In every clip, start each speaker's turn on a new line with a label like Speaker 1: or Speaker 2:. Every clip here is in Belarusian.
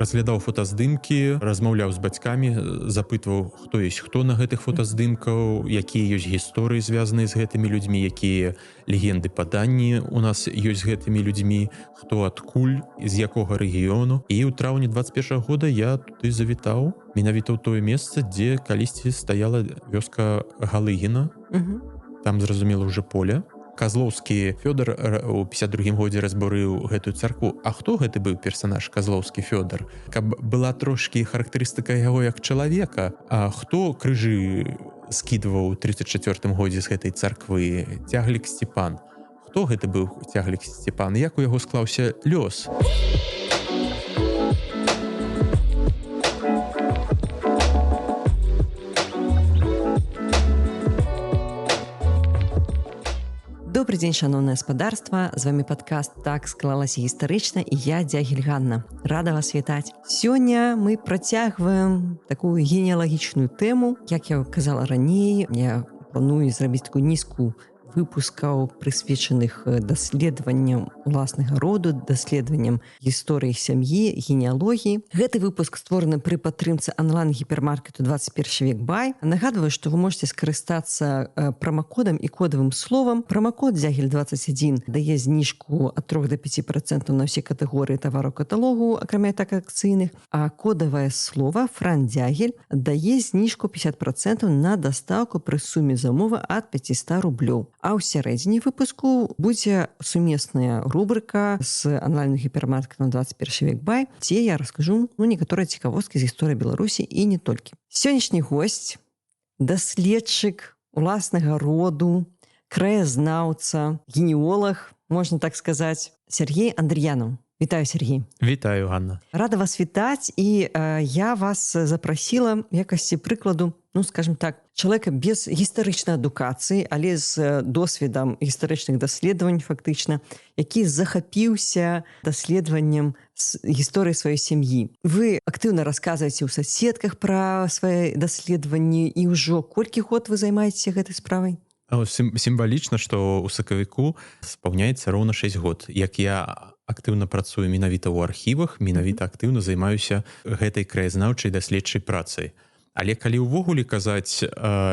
Speaker 1: разглядаў фотаздымкі, размаўляў з бацькамі, запытваў, хто ёсць хто на гэтых фотаздымкаў, якія ёсць гісторыі, звязаныя з гэтымі людзьмі, якія легенды паданні у нас ёсць з гэтымі людзьмі, хто адкуль, з якога рэгіёну. І ў траўні 21 года я туды завітаў, менавіта ў тое месца, дзе калісьці стаяла вёска Галыгіна. Там, зразумела, ўжо поле. Казлоўскі Фёдар у 52 годзе разбурыў гэтую царкву. А хто гэты быў персанаж Казлоўскі Фёдар? Каб была трошкі характарыстыка яго як чалавека, а хто крыжы скідваў у 34 годзе з гэтай царквы? Цяглік Сцепан. Хто гэты быў Цяглік Сцепан? Як у яго склаўся лёс?
Speaker 2: Добрый дзень, шаноўнае гаспадарства. З вами падкаст «Так склалася гістарычна» і я, Дзягіль Ганна. Рада вас вітаць. Сёння мы працягваем такую генеалагічную тэму. Як я казала раней, я планую зрабіць такую нізку выпускаў, прысвечаных даследаванням уласнага роду, даследаванням гісторыі сям'і, генеалогіі. Гэты выпуск створаны пры падтрымцы онлайн-гіпермаркету 21 век бай. Нагадваю, што вы можете скарыстацца промакодам і кодавым словам. Промакод Дзягіль21 дае зніжку ад 3 до 5% на ўсе катэгорыі тавараў каталогу, акрамя так акцыйных, а кодавае слово «Фран-Дзягіль» дае зніжку 50% на дастаўку пры суме замовы ад 500 рублёў. А ў сярэдзіне выпуску будзе сумесная рубрика з онлайн-гіпермаркетам 21 век бай, дзе я раскажу некаторыя цікавосткі з гісторыі Беларусі і не толькі. Сённяшні госць, даследчык уласнага роду, краязнаўца, генеолог, можна так сказаць, Сергей Андрыянаў. Вітаю, Сергей.
Speaker 1: Вітаю, Ганна.
Speaker 2: Рада вас вітаць, і я вас запрасіла в якасці прыкладу, скажем так, чалавека без гістарычнай адукацыі, але з досведам гістарычных даследавань фактычна, які захапіўся даследаваннем гісторыі сваёй сям'і. Вы актыўна расказваеце ў соцсетках пра свае даследаванні, і ўжо колькі год вы займаецеся гэтай справай?
Speaker 1: Сімвалічна, што ў сакавіку спаўняецца роўна 6 год. Як я актыўна працую менавіта ў архівах, менавіта актыўна займаюся гэтай краязнаўчай даследчай працай. Але калі ўвогуле казаць,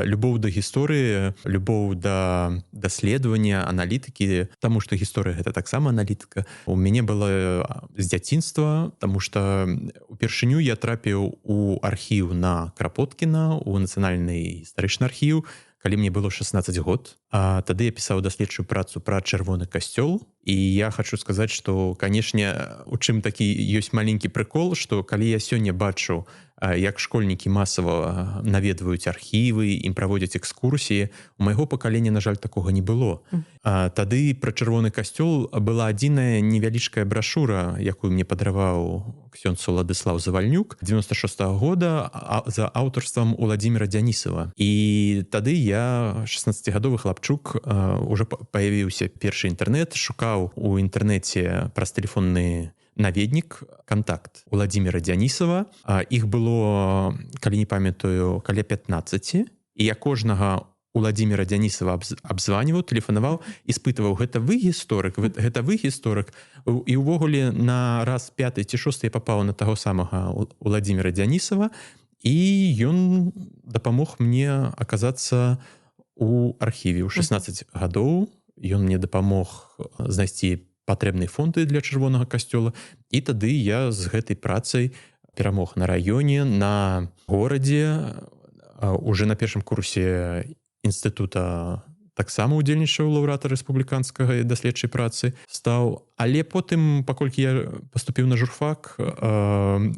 Speaker 1: любоў да гісторыі, любоў да даследавання, аналітыкі, таму што гісторыя гэта таксама аналітыка, у мяне была з дзяцінства, таму што упершыню я трапіў у архіў на Крапоткіна, у нацыянальны гістарычны архіў, калі мне было 16 год. А тады я пісаў даследчую працу пра чырвоны касцёл, і я хочу сказаць, што, канешне, у чым такі ёсць маленькі прыкол, што калі я сёння бачу, як школьнікі масава наведваюць архівы, ім праводзяць экскурсіі, у майго пакалення, на жаль, такога не было. Тады пра чырвоны касцёл была адзіная невялічкая брашура, якую мне падараваў ксёндз Уладыслаў Завальнюк 96-го года за аўтарствам Уладзіміра Дзянісава. І тады я, 16-гадовы хлапчук, ужо паявіўся першы інтэрнэт, шукаў у інтэрнэце праз тэлефонны наведнік «Контакт» Уладзіміра Дзянісава. Іх было, калі не памятаю, каля 15. І я кожнага Уладзіміра Дзянісава абзваніваў, тэлефанаваў і спытаваў, гэта вы гісторык, гэта вы гісторык. І ўвогуле на раз 5 ці 6 я папаў на таго самага Уладзіміра Дзянісава, і ён дапамог мне аказацца у архіве. У 16 гадоў ён мне дапамог знайсці патрэбныя фонды для чырвонага касцёла, і тады я з гэтай працай перамог на раёне, на горадзе, уже на першым курсе інстытута таксама удзельнічаў лаўрэата рэспубліканскага даследчай працы стаў. Але потым, паколькі я паступіў на журфак,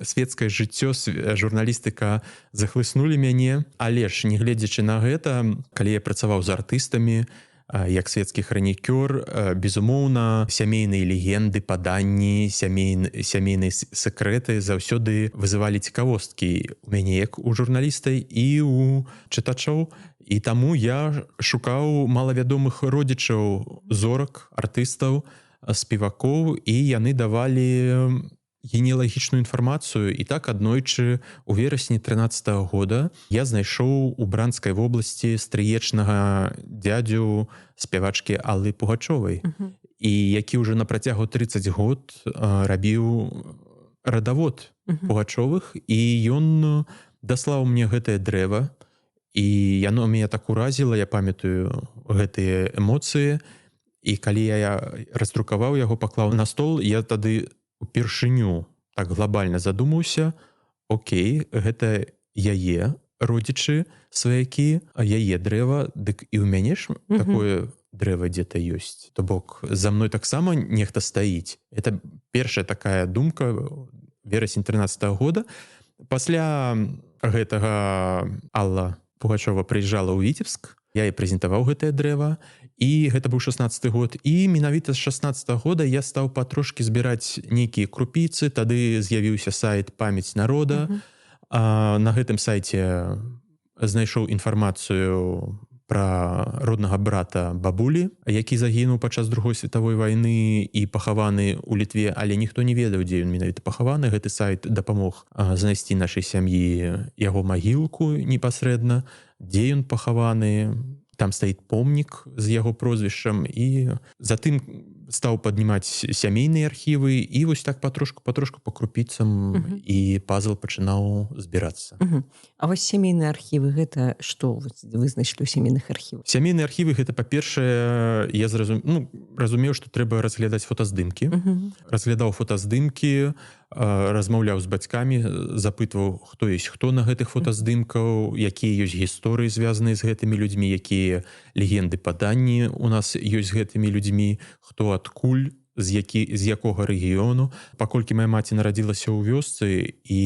Speaker 1: светскае жыццё, журналістыка захлыснулі мяне. Але ж, не гледзячы на гэта, калі я працаваў з артыстамі, як светскі хранікёр, безумоўна, сямейныя легенды, паданні, сямейныя сэкрэты заўсёды вызывалі цікавосткі у мяне як у журналіста і у чытачоў. І таму я шукаў малавядомых родзічаў зорак, артыстаў, спевакоў, і яны давалі генеалагічную інфармацыю. І так аднойчы у верасні 13-го года я знайшоў у Бранскай вобласці стрыечнага дзядзю спявачкі Аллы Пугачовай, і які ўжо на працягу 30 год рабіў радавод Пугачовых, і ён даслаў мне гэтае дрэва, і яно мяне так уразіла, я памятаю гэтыя эмоцыі, і калі я раздрукаваў яго, паклаў на стол, я тады упершыню так глобальна задумаўся: окей, гэта яе родзічы, сваякі, а яе дрэва, дык і ў мяне ж такое дрэва дзе-то ёсць. То бок за мной таксама нехта стаіць. Это першая такая думка, верасень 13-го года. Пасля гэтага Алла Пугачова прыязджала ў Віцебск, я і прэзентаваў гэтае дрэва, і гэта быў 16-й год. І менавіта з 16-го года я стаў патрошкі збіраць нейкія крупіцы, тады з'явіўся сайт «Памяць народа». На гэтым сайце знайшоў інфармацыю пра роднага брата бабулі, які загінуў падчас Другой светавой вайны і пахаваны ў Літве, але ніхто не ведаў, дзе ён менавіта пахаваны. Гэты сайт дапамог знайсці нашай сям'і яго магілку непасрэдна, дзе ён пахаваны. Там стаіць помнік з яго прозвішчам, і затым стаў паднімаць сямейныя архівы, і вось так патрошку па крупіцам і пазл пачынаў збірацца.
Speaker 2: А вось сямейныя архівы гэта што вы знайшлі ў сямейных архівах?
Speaker 1: Сямейныя архівы гэта, па-першае, я разумеў, што трэба разглядаць фотаздымкі. Разглядаў фотаздымкі, размаўляў з бацькамі, запытваў, хто ёсць хто на гэтых фотаздымкаў, якія ёсць гісторыі, звязаныя з гэтымі людзьмі, якія легенды, паданні у нас ёсць з гэтымі людзьмі, хто адкуль, з якога рэгіёну. Паколькі моя маці нарадзілася ў вёсцы, і,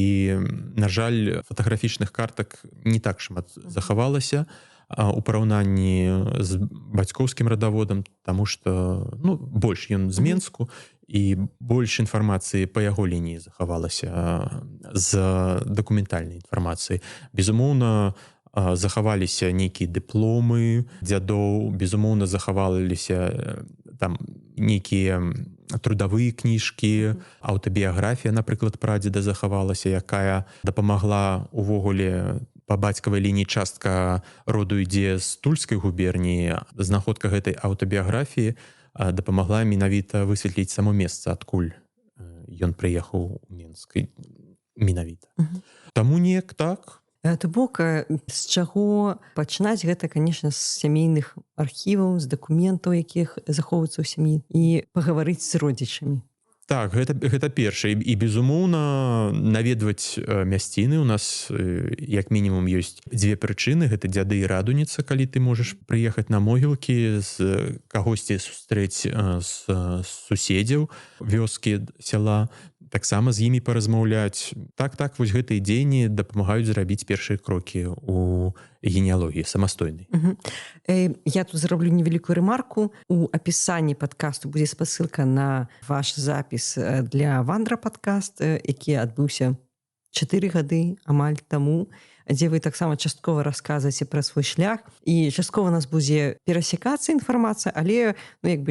Speaker 1: на жаль, фотаграфічных картак не так шмат захавалася у параўнанні з бацькоўскім радаводам, таму што больш ён з Менску, і больш інфармацыі па яго лініі захавалася з дакументальнай інфармацыі. Безумоўна, захаваліся нейкія дыпломы дзядоў, безумоўна, захаваліся там нейкія трудавыя кніжкі, аўтабіяграфія, напрыклад, прадзеда захавалася, якая дапамагла увогуле па бацькавай лініі. Частка роду ідзе з Тульскай губерніі. Знаходка гэтай аўтабіяграфіі дапамагла менавіта высветліць само месца, адкуль ён прыехаў у Менск менавіта. Таму неяк так.
Speaker 2: То бок, з чаго пачынаць гэта, канешне, з сямейных архіваў, з дакументаў, якіх захоўваюцца ў сям'і, і пагаварыць з родзічамі.
Speaker 1: Так, гэта першае. І, безумоўна, наведваць мясціны. У нас, як мінімум, ёсць дзве прычыны. Гэта дзяды і радуніца, калі ты можаш прыехаць на могілкі, з кагосьці сустрэць з суседзяў вёскі, сяла, таксама з імі паразмаўляць. Так, вось гэтыя дзеянні дапамагаюць зрабіць першыя крокі ў генеалогіі самастойнай.
Speaker 2: Я тут зраблю невялікую рэмарку. У апісанні падкасту будзе спасылка на ваш запіс для Вандра-падкаст, які адбыўся 4 гады амаль таму, дзе вы таксама часткова расказваеце пра свой шлях, і часткова у нас будзе перасекацца інфармацыя, але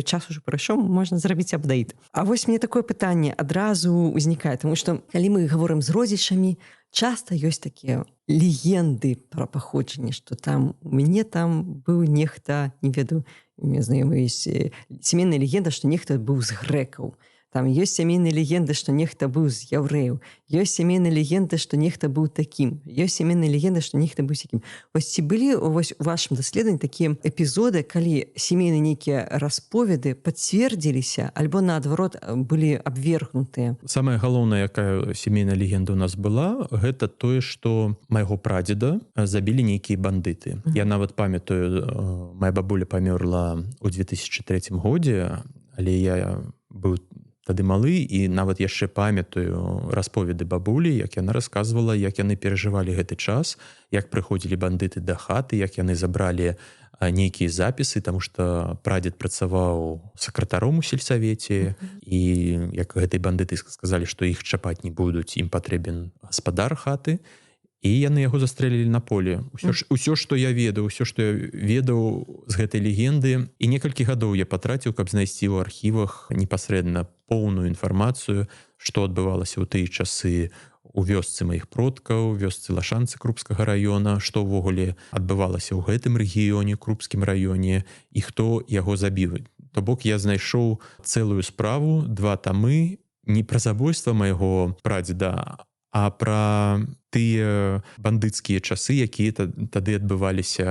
Speaker 2: час ужо прайшоў, можна зрабіць апдэйт. А вось мне такое пытанне адразу ўзнікае, таму што калі мы гаворым з родзічамі, часта ёсць такія легенды пра паходжанне, што там у мяне там быў нехта, не ведаю, у мяне знаёмы ёсць сямейная легенда, што нехта быў з грэкаў. Там ёсць сямейныя легенды, што нехта быў з яўрэяў. Ёсць сямейныя легенды, што нехта быў такім. Ёсць сямейныя легенды, што нехта быў сякім. Вось ці былі у вашым даследаванні такія эпізоды, калі сямейныя нейкія расповеды пацвердзіліся, альбо, наадварот, былі абвергнутыя?
Speaker 1: Самая галоўная, якая сямейная легенда ў нас была, гэта тое, што майго прадзеда забілі нейкія бандыты. Я нават памятаю, моя бабуля памёрла ў 2003 годзе, але я быў тады малы, і нават яшчэ памятаю расповеды бабулі, як яна расказвала, як яны перажывалі гэты час, як прыходзілі бандыты да хаты, як яны забралі нейкія запісы, таму што прадзед працаваў сакратаром у сельсавеце, і як гэтай бандыты сказалі, што іх чапаць не будуць, ім патрэбен гаспадар хаты, і яны яго застрэлілі на поле. Усё, што я ведаў, з гэтай легенды, і некалькі гадоў я патраціў, каб знайсці ў архівах непасрэдна поўную інфармацыю, што адбывалася ў тыя часы у вёсцы маіх продкаў, вёсцы Лашанцы Крупскага раёна, што ўвогуле адбывалася ў гэтым рэгіёне, Крупскім раёне, і хто яго забіў. То бок я знайшоў цэлую справу, 2 тамы, не пра забойства майго прадзеда, а пра тыя бандыцкія часы, якія тады адбываліся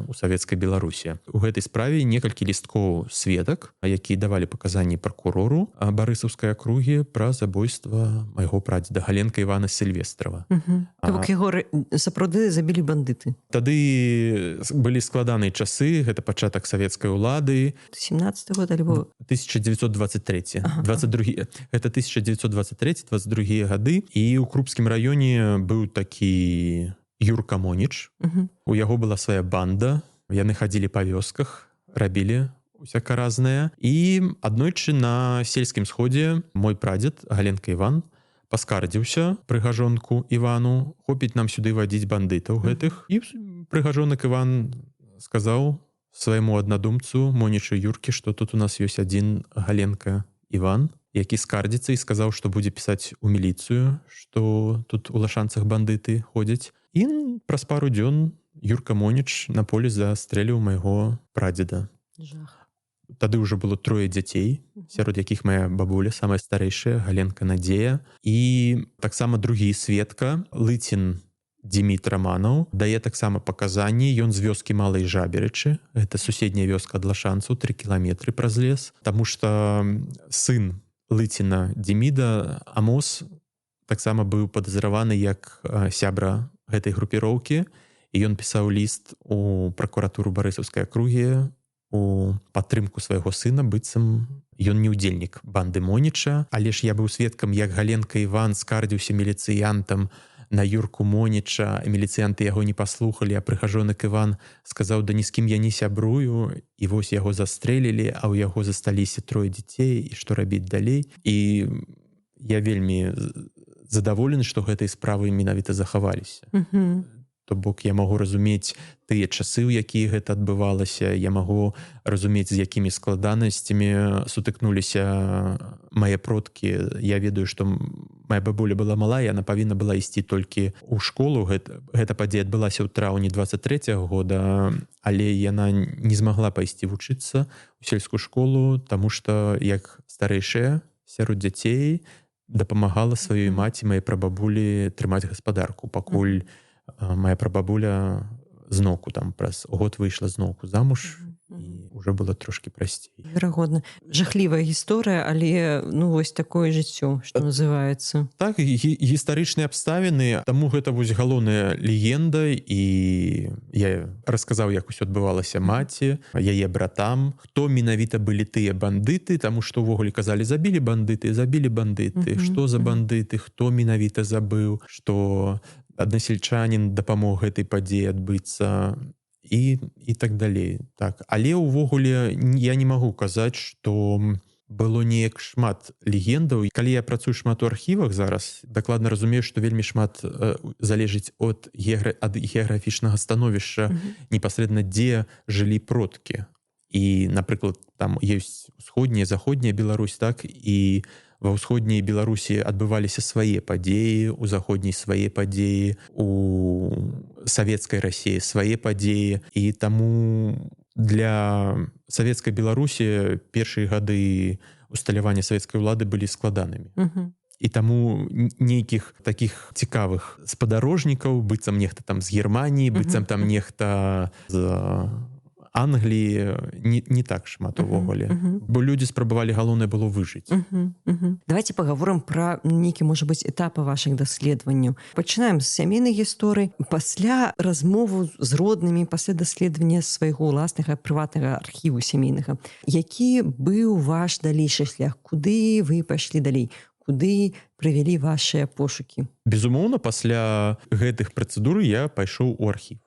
Speaker 1: ў савецкай Беларусі. У гэтай справе некалькі лісткоў сведак, якія давалі паказанні пракурору барысаўскай акругі пра забойства майго прадзеда Галенка Івана Сільвестрава.
Speaker 2: То бок яго сапраўды забілі бандыты.
Speaker 1: Тады былі складаныя часы, гэта пачатак савецкай улады.
Speaker 2: 17 год альбо
Speaker 1: 1923. 22. Гэта 1923-22 гады, і ў Крупскім раёне быў такі Юрка Моніч. У яго была свая банда, яны хадзілі па вёсках, рабілі усяка разнае. І аднойчы на сельскім сходзе мой прадзед Галенка Іван паскардзіўся прыгажонку Івану, хопіць нам сюды вадзіць бандытаў гэтых. І прыгажонак Іван сказаў свайму аднадумцу Монічу Юркі, што тут у нас ёсць адзін Галенка Іван, які скардзіцца і сказаў, што будзе пісаць у міліцыю, што тут у Лашанцах бандыты ходзяць. І праз пару дзён Юрка Моніч на полі застрэліў майго прадзеда.
Speaker 2: Жах.
Speaker 1: Тады ўжо было 3 дзяцей, сярод якіх моя бабуля, самая старэйшая, Галенка Надзея. І таксама другі сведка, Лыцін Дзіміт Раманаў, дае таксама паказанні. Ён з вёскі Малай Жаберычы, гэта суседняя вёска ад Лашанцаў, 3 кіламетры праз лес, таму што сын Лыціна Дзіміда, Амос, таксама быў падазраваны як сябра гэтай групіроўкі, і ён пісаў ліст у пракуратуру Барысаўскай акругі у падтрымку свайго сына, быццам ён не ўдзельнік банды Моніча. Але ж я быў сведкам, як Галенка Іван скардзіўся міліцыянтам на Юрку Моніча, міліцыянты яго не паслухалі, а прыгажонак Іван сказаў: да ні з кім я не сябрую, і вось яго застрэлілі, а ў яго засталіся 3 дзяцей, і што рабіць далей. І я вельмі задаволены, што гэтай справы менавіта захаваліся. То бок я магу разумець тыя часы, у якія гэта адбывалася, я магу разумець, з якімі складанасцямі сутыкнуліся мае продкі. Я ведаю, што моя бабуля была малая, яна павінна была ісці толькі ў школу. Гэта падзея адбылася ў траўні 23-го года, але яна не змагла пайсці вучыцца ў сельскую школу, таму што як старэйшая сярод дзяцей дапамагала сваёй маці, маёй прабабулі, трымаць гаспадарку, пакуль моя прабабуля зноўку там праз год выйшла зноўку замуж, і ўжо было трошкі прасцей.
Speaker 2: Верагодна. Жахлівая гісторыя, але вось такое жыццё, што называецца.
Speaker 1: Так, гістарычныя абставіны, таму гэта вось галоўная легенда, і я расказаў, як усё адбывалася маці, яе братам, хто менавіта былі тыя бандыты, таму што ўвогуле казалі: забілі бандыты, што за бандыты, хто менавіта забыў, што аднасельчанін дапамог гэтай падзеі адбыцца, і так далей. Так. Але ўвогуле я не магу казаць, што было неяк шмат легендаў. Калі я працую шмат у архівах зараз, дакладна разумею, што вельмі шмат залежыць ад геаграфічнага становішча, непасрэдна дзе жылі продкі. І, напрыклад, там ёсць усходняя, заходняя Беларусь, так, і ва ўсходняй Беларусі адбываліся свае падзеі, у заходняй свае падзеі, у савецкай Расіі свае падзеі. І таму для савецкай Беларусі першыя гады усталявання савецкай улады былі складанымі. І таму нейкіх такіх цікавых спадарожнікаў, быццам нехта там з Германіі, быццам там нехта з Англии не так шмат увогуле. Бо людзі спрабавалі, галоўнае было выжыць.
Speaker 2: Давайте паговорым пра нейкі, можа быць, этапы вашых даследаванняў. Пачынаем з сямейнай гісторыі. Пасля размову з роднымі, пасля даследавання свайго ўласнага прыватнага архіву сямейнага, які быў ваш далейшы шлях? Куды вы пайшлі далей? Куды прывялі вашыя пошукі?
Speaker 1: Безумоўна, пасля гэтых працэдур я пайшоў у архіў.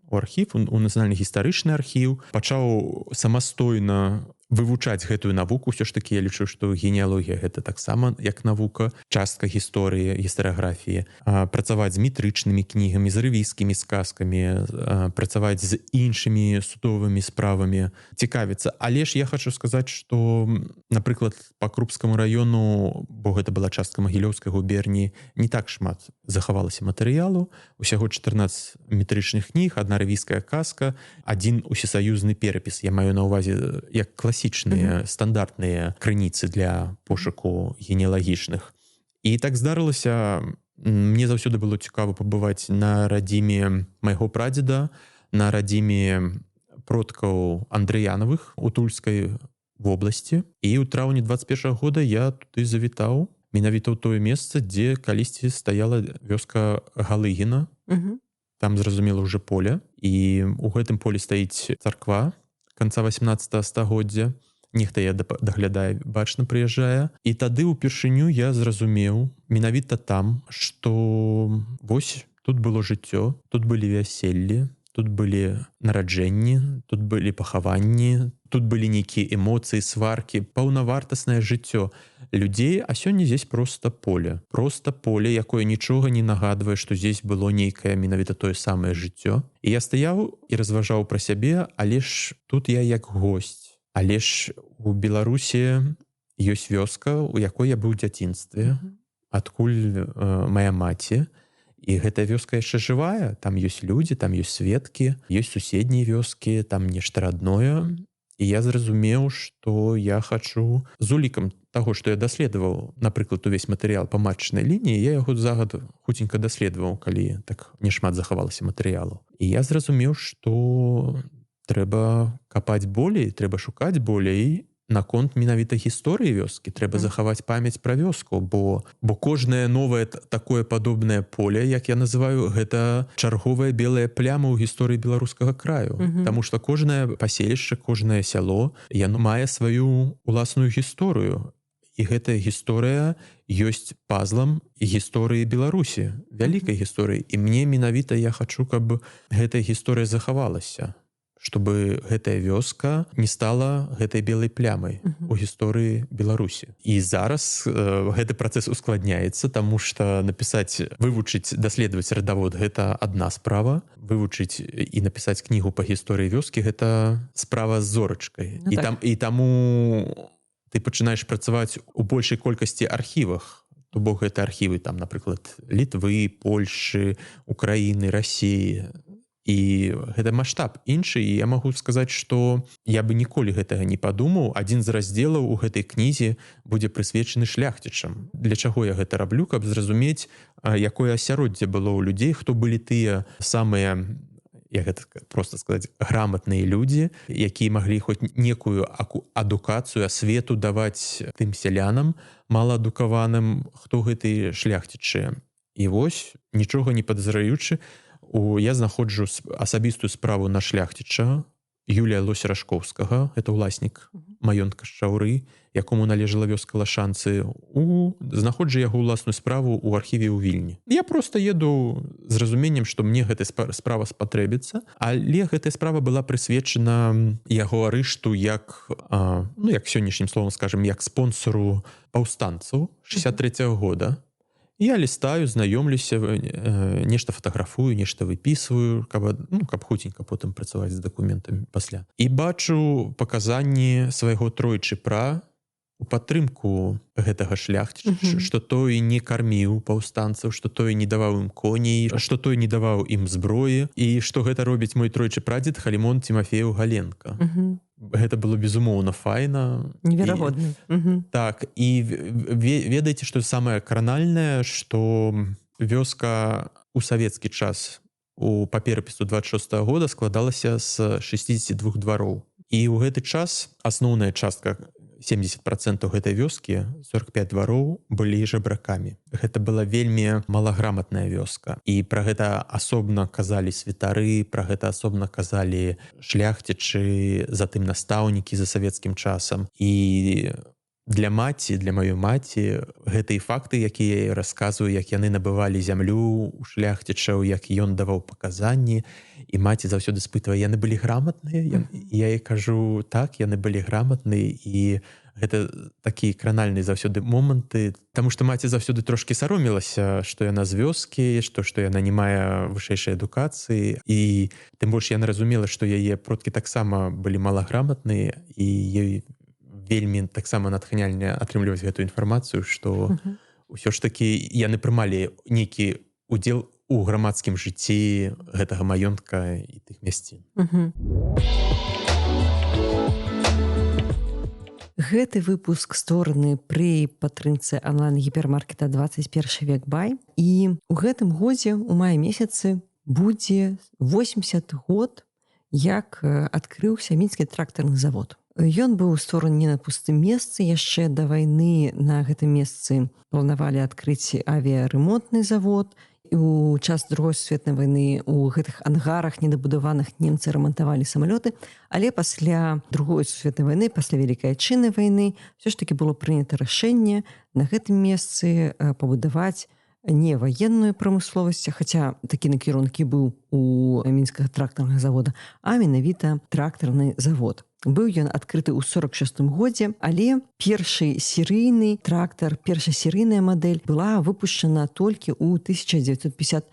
Speaker 1: У архіў, у нацыянальны гістарычны архіў, пачаў самастойна вывучаць гэтую навуку. Усё ж такі я лічу, што генеалогія гэта таксама як навука, частка гісторыі, гістарыяграфіі. Працаваць з метрычнымі кнігамі, з рэвійскімі сказкамі, працаваць з іншымі судовымі справамі, цікавіцца. Але ж я хочу сказаць, што, напрыклад, па Крупскаму раёну, бо гэта была частка Магілёўскай губерніі, не так шмат захавалася матэрыялу. Усяго 14 метрычных кніг, 1 рэвійская казка, 1 усесаюзны перапіс. Я маю на ўвазе як класічны класічныя стандартныя крыніцы для пошуку генеалагічных. І так здарылася, мне заўсёды было цікава пабываць на радзіме майго прадзеда, на радзіме продкаў Андрыянавых у Тульскай вобласці. І ў траўні 21 года я туды завітаў, менавіта ў тое месца, дзе калісьці стаяла вёска Галыгіна. Там, зразумела, ўжо поле. І ў гэтым полі стаіць царква канца 18 стагоддзя. Нехта я даглядае, бачна, прыязджае. І тады ўпершыню я зразумеў менавіта там, што вось тут было жыццё, тут былі вяселлі, тут былі нараджэнні, тут былі пахаванні, тут былі нейкія эмоцыі, сваркі, паўнавартаснае жыццё людзей, а сёння здесь проста поле. Проста поле, якое нічога не нагадвае, што здесь было нейкае менавіта тое самае жыццё. І я стаяў і разважаў пра сябе, але ж тут я як госць. Але ж у Беларусі ёсць вёска, у якой я быў у дзяцінстве, адкуль мая маці. І гэтая вёска яшчэ жывая, там ёсць людзі, там ёсць сведкі, ёсць суседнія вёскі, там нешта родное. І я зразумеў, што я хачу з улікам таго, што я даследаваў, напрыклад, увесь матэрыял па матчнай лініі, я яго за год хуценька даследаваў, калі так няшмат захавалася матэрыялу. І я зразумеў, што трэба капаць болей, трэба шукаць болей наконт менавіта гісторыі вёскі. Трэба захаваць памяць пра вёску, бо кожнае новае такое падобнае поле, як я называю, гэта чарговая белая пляма ў гісторыі беларускага краю. Таму што кожнае паселішча, кожнае сяло, яно мае сваю уласную гісторыю. І гэтая гісторыя ёсць пазлам гісторыі Беларусі, вялікай гісторыі. І мне менавіта я хачу, каб гэтая гісторыя захавалася, чтобы гэтая вёска не стала гэтай белай плямай у гісторыі Беларусі. І зараз гэты працэс ускладняецца, таму што напісаць, вывучыць, даследаваць радавод — гэта адна справа. Вывучыць і напісаць кнігу па гісторыі вёскі — гэта справа з зорачкай. І таму ты пачынаеш працаваць у большай колькасці архівах. То бок гэта архівы, там, напрыклад, Літвы, Польшы, Украіны, Расіі. І гэта маштаб іншы, і я магу сказаць, што я бы ніколі гэтага не падумаў. Адзін з раздзелаў у гэтай кнізе будзе прысвечаны шляхцічам. Для чаго я гэта раблю? Каб зразумець, якое асяроддзе было ў людзей, хто былі тыя самыя, як гэта проста сказаць, граматныя людзі, якія маглі хоць некую адукацыю, асвету даваць тым сялянам, малаадукаваным, хто гэтыя шляхцічы. І вось, нічога не падазраючы, я знаходжу асабістую справу на шляхціча Юлія Лось-Рашкоўскага, гэта ўласнік маёнтка Шчаўры, якому належала вёска Лашанцы. Знаходжу яго ўласную справу ў архіве ў Вільні. Я проста еду з разуменнем, што мне гэтая справа спатрэбіцца, але гэтая справа была прысвечана яго арышту як сённяшнім словам скажем, як спонсору паўстанцаў 63-го года. Я лістаю, знаёмлюся, нешта фатаграфую, нешта выпісваю, каб хуценька потым працаваць з дакументамі пасля. І бачу паказанні свайго тройчы пра у падтрымку гэтага шляхціча, што той не карміў паўстанцаў, што той не даваў ім коней, што той не даваў ім зброі, і што гэта робіць мой тройчы прадзед Халімон Тимофеев Галенка. Гэта было безумоўна файна.
Speaker 2: Неверагодна.
Speaker 1: Так, і ведаеце, што самае кранальнае, што вёска ў савецкі час па перапісу 26-го года складалася з 62 двароў. І ў гэты час асноўная частка, 70% гэтай вёскі, 45 двароў, былі жабракамі. Гэта была вельмі малаграматная вёска. І пра гэта асобна казалі святары, пра гэта асобна казалі шляхцічы, затым настаўнікі за савецкім часам. І для маёй маці, гэтыя факты, якія я расказваю, як яны набывалі зямлю у шляхцічаў, як ён даваў паказанні, і маці заўсёды спытвае, яны былі граматныя? Я ёй кажу, так, яны былі граматныя, і гэта такія кранальныя заўсёды моманты, таму што маці заўсёды трошкі саромілася, што яна з вёскі, што яна не мае вышэйшай адукацыі, і тым больш яна разумела, што яе продкі таксама былі малаграматныя, і ёй вельмі таксама натхняльна атрымліваць гэтую інфармацыю, што ўсё ж такі яны прымалі нейкі удзел у грамадскім жыцці гэтага маёнтка і тых мясцін.
Speaker 2: Гэты выпуск створаны пры падтрымцы онлайн-гіпермаркета 21 век бай. І ў гэтым годзе у маі месяцы будзе 80 год, як адкрыўся мінскі трактарны завод. Ён быў створаны не на пустым месцы. Яшчэ да вайны на гэтым месцы планавалі адкрыць авіяремонтны завод. У час Другой сусветнай вайны у гэтых ангарах недабудаваных немцы рамантавалі самалёты, але пасля Другой сусветнай вайны, пасля Вялікай Айчыннай вайны ўсё ж такі было прынята рашэнне на гэтым месцы пабудаваць не ваенную прамысловасць, хаця такі накірунак і быў у мінскага трактарнага завода, а менавіта трактарны завод. Быў ён адкрыты ў 46 годзе, але першы серыйны трактар, першая серыйная мадэль была выпушчана толькі ў 1953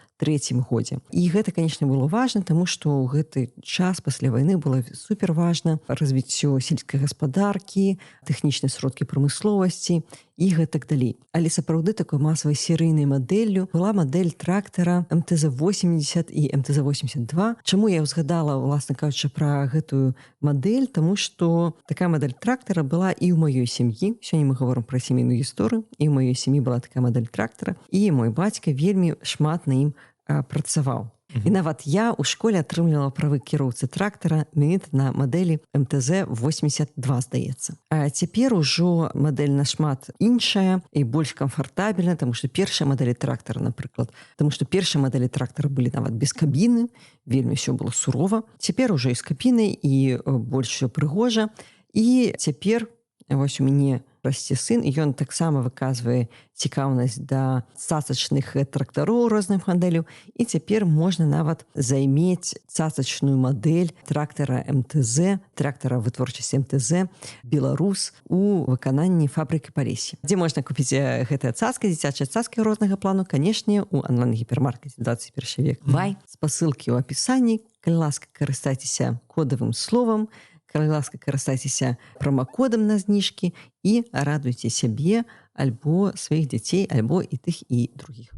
Speaker 2: годзе. І гэта, канечне, было важна, таму што ў гэты час пасля вайны было суперважна развіццё сельскай гаспадаркі, тэхнічныя сродкі прамысловасці і гэтак далей. Але сапраўды такой масавай серыйнай мадэллю была мадэль трактара МТЗ-80 і МТЗ-82. Чаму я ўзгадала, уласна кажучы, пра гэтую мадэль? Таму што такая мадэль трактара была і ў маёй сям'і. Сёння мы гаворым пра сямейную гісторыю. І ў маёй сям'і была такая мадэль трактара. І мой бацька вельмі шмат на ім працаваў. І нават я ў школе атрымлівала правы кіроўцы трактара менавіта на мадэлі МТЗ-82, здаецца. А цяпер ужо мадэль нашмат іншая і больш камфартабельная, таму што першая мадэлі трактара, напрыклад, таму што першыя мадэлі трактара былі нават без кабіны, вельмі ўсё было сурова. Цяпер ужо і з кабінай, і больш усё прыгожа. І цяпер вось у мяне расце сын, і ён таксама выказвае цікаўнасць да цацачных трактароў розных мадэляў. І цяпер можна нават займець цацачную мадэль трактара МТЗ, трактара вытворчасці МТЗ «Беларус» у выкананні фабрыкі Палесе. Дзе можна купіць гэтыя цацкі, дзіцячыя цацкі рознага плану? Канешне, у онлайн-гіпермаркеце 21 век бай. Спасылкі ў апісанні. Калі ласка, карыстайцеся кодавым словам, калі ласка, карыстайцеся промакодам на зніжкі і радуйце сябе альбо сваіх дзяцей, альбо і тых, і другіх.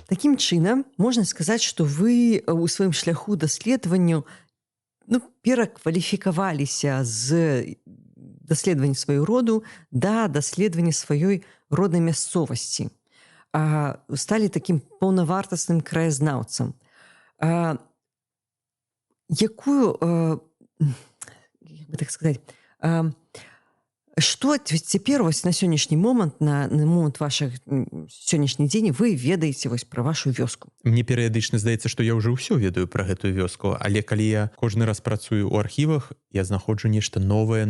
Speaker 2: Такім чынам, можна сказаць, што вы ў сваім шляху даследаванню перакваліфікаваліся з даследавання свайго роду да даследавання сваёй роднай мясцовасці. Сталі такім паўнавартасным краязнаўцам. Якую, як бы так сказаць, што цяпер вось на сённяшні момант, на момант вашых сённяшні дзень вы ведаеце вось пра вашу вёску?
Speaker 1: Мне перыядычна здаецца, што я ўжо ўсё ведаю пра гэтую вёску, але калі я кожны раз працую ў архівах, я знаходжу нешта новае.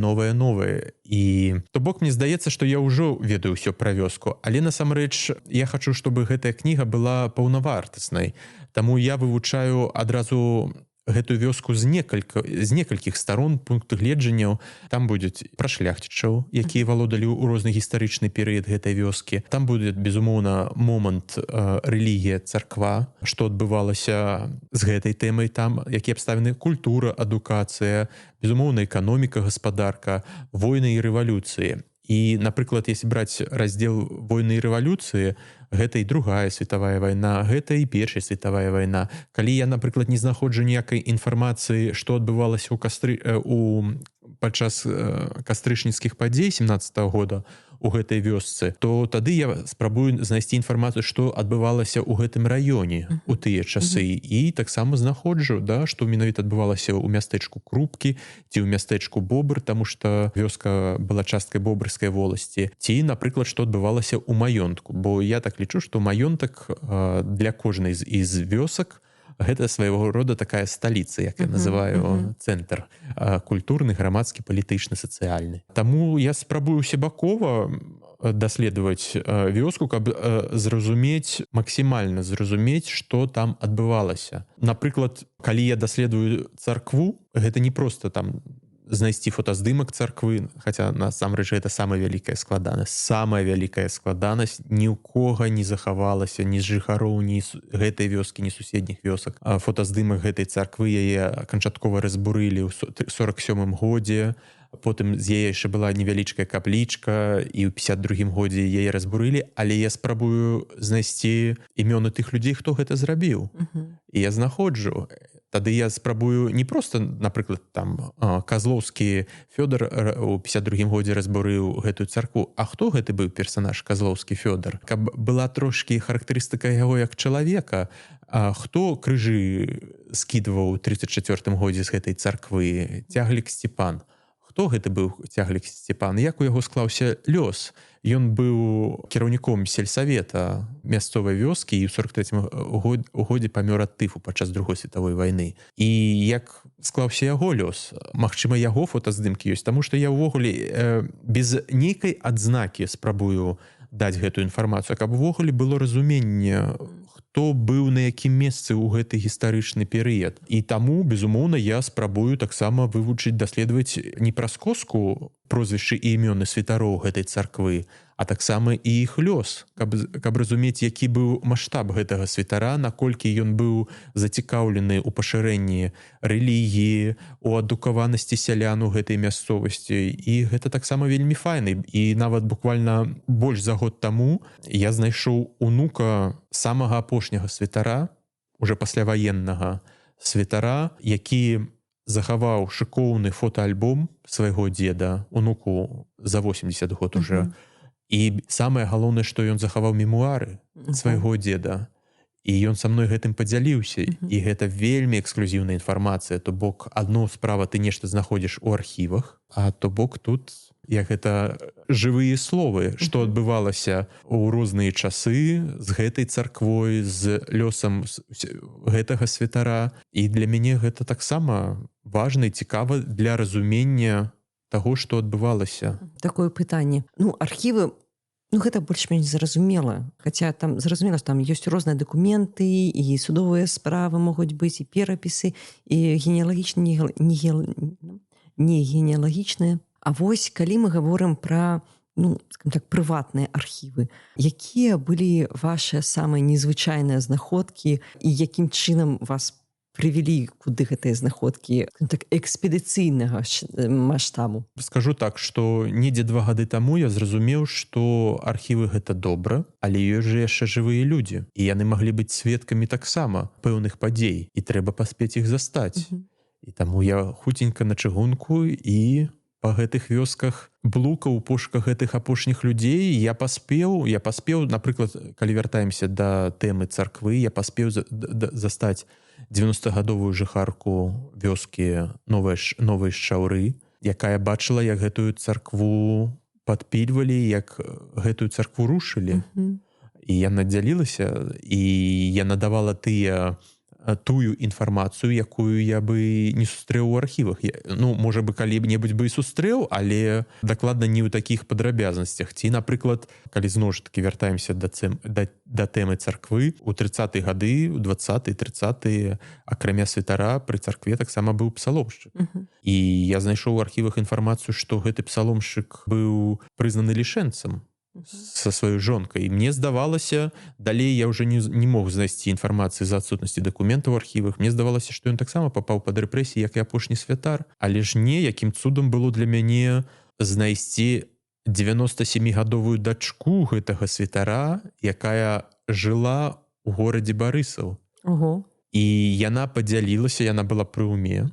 Speaker 1: І то бок мне здаецца, што я ўжо ведаю ўсё пра вёску, але насамрэч я хачу, чтобы гэтая кніга была паўнавартаснай. Таму я вывучаю адразу гэтую вёску з некалькіх старон, пунктаў гледжання. Там будуць пра шляхцічаў, якія валодалі ў розны гістарычны перыяд гэтай вёскі. Там будзе, безумоўна, момант рэлігія, царква, што адбывалася з гэтай тэмай там, якія абставіны культура, адукацыя, безумоўна, эканоміка, гаспадарка, войны і рэвалюцыі. І, напрыклад, если браць раздзел войны і рэвалюцыі, гэта і Другая светавая вайна, гэта і Першая светавая вайна. Калі я, напрыклад, не знаходжу ніякай інфармацыі, што адбывалася падчас кастрычніцкіх падзей 17-го года у гэтай вёсцы, то тады я спрабую знайсці інфармацыю, што адбывалася ў гэтым раёне у тыя часы. І таксама знаходжу, што менавіта адбывалася ў мястэчку Крупкі ці ў мястэчку Бобр, таму што вёска была часткай Бобрскай воласці, ці, напрыклад, што адбывалася ў маёнтку. Бо я так лічу, што маёнтак для кожнай з вёсак гэта свайго рода такая сталіца, як я называю, цэнтр культурны, грамадскі, палітычны, сацыяльны. Таму я спрабую усебакова даследаваць вёску, каб максімальна зразумець, што там адбывалася. Напрыклад, калі я даследую царкву, гэта не проста там знайсці фотаздымак царквы, хаця насамрэч гэта самая вялікая складанасць. Самая вялікая складанасць, ні ў кога не захавалася, ні з жыхароў, ні з гэтай вёскі, ні суседніх вёсак. Фотаздымак гэтай царквы яе канчаткова разбурылі ў 47 годзе, потым з яе яшчэ была невялічкая каплічка, і ў 52 годзе яе разбурылі, але я спрабую знайсці імёны тых людзей, хто гэта зрабіў. І я знаходжу. тады я спрабую не просто, напрыклад, там Казлоўскі Фёдар у 52-м годзе разбурыў гэтую царкву, а хто гэты быў персанаж Казлоўскі Фёдар, каб была трошкі характарыстыка яго як чалавека, хто крыжы скідваў у 34-м годзе з гэтай царквы, Цяглік Сцепан. Хто гэта быў Цяглік Сцепан, як у яго склаўся лёс. Ён быў кіраўніком сельсавета мясцовай вёскі і ў 43-м годзе памёр ад тыфу падчас другой светавой вайны. І як склаўся яго лёс, магчыма, яго фотаздымкі ёсць, таму што я ўвогуле без нейкай адзнакі спрабую даць гэтую інфармацыю, каб увогуле было разуменне, хто быў на якім месцы ў гэты гістарычны перыяд. І таму, безумоўна, я спрабую таксама вывучыць, даследаваць не праз коску прозвішчы і імёны святароў гэтай царквы, а таксама і іх лёс, каб разумець, які быў маштаб гэтага святара, наколькі ён быў зацікаўлены ў пашырэнні рэлігіі, у адукаванасці сялян у гэтай мясцовасці. І гэта таксама вельмі файна. І нават буквально больш за год таму я знайшоў унука самага апошняга святара, уже пасляваеннага святара, які захаваў шыкоўны фотоальбом свайго дзеда, унуку за 80 год уже. І самае галоўнае, што ён захаваў мемуары свайго дзеда. І ён са мной гэтым падзяліўся. І гэта вельмі эксклюзіўная інфармацыя. То бок, адну справа ты нешта знаходзіш у архівах, а то бок тут, як гэта жывыя словы, што адбывалася ў розныя часы з гэтай царквой, з лёсам гэтага святара. І для мяне гэта таксама важна і цікава для разумення таго, што адбывалася.
Speaker 2: Такое пытанне. Архівы, гэта больш-менш зразумела. Хаця там зразумела, што там ёсць розныя дакументы, і судовыя справы могуць быць, і перапісы, і генеалагічныя, не генеалагічныя. А вось, калі мы гаворым пра, скажем так, прыватныя архівы, якія былі вашыя самыя незвычайныя знаходкі, і якім чынам вас прывялі куды гэтыя знаходкі, так, экспедыцыйнага маштабу?
Speaker 1: Скажу так, што недзе 2 гады таму я зразумеў, што архівы гэта добра, але ёсць жа яшчэ жывыя людзі. І яны маглі быць сведкамі таксама пэўных падзей, і трэба паспець іх застаць. І таму я хуценька на чыгунку і па гэтых вёсках блукаў у пошуках гэтых апошніх людзей. Я паспеў, напрыклад, калі вяртаемся да тэмы царквы, я паспеў застаць 90-гадовую жыхарку вёскі Новай Шчаўры, якая бачыла, як гэтую царкву падпільвалі, як гэтую царкву рушылі. І яна дзялілася, і яна давала тую інфармацыю, якую я бы не сустрэў у архівах. Можа бы, калі-небудзь бы і сустрэў, але дакладна не ў такіх падрабязнасцях. Ці, напрыклад, калі зноў ж такі вяртаемся да тэмы царквы, у 30-е гады, у 20-е, 30-е, акрамя святара, пры царкве таксама быў псаломшчык. І я знайшоў у архівах інфармацыю, што гэты псаломшчык быў прызнаны лішэнцам са сваёй жонкай. І мне здавалася, далей я ўжо не мог знайсці інфармацыі за адсутнасці дакументаў у архівах. Мне здавалася, што ён таксама папаў пад рэпрэсіі, як і апошні святар. Але ж не, якім цудам было для мяне знайсці 97-гадовую дачку гэтага святара, якая жыла ў горадзе Барысаў. І яна падзялілася, яна была пры ўме,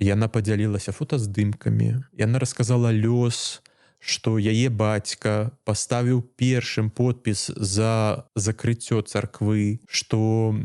Speaker 1: яна падзялілася фотаздымкамі, яна расказала лёс, што яе бацька паставіў першым подпіс за закрыццё царквы, што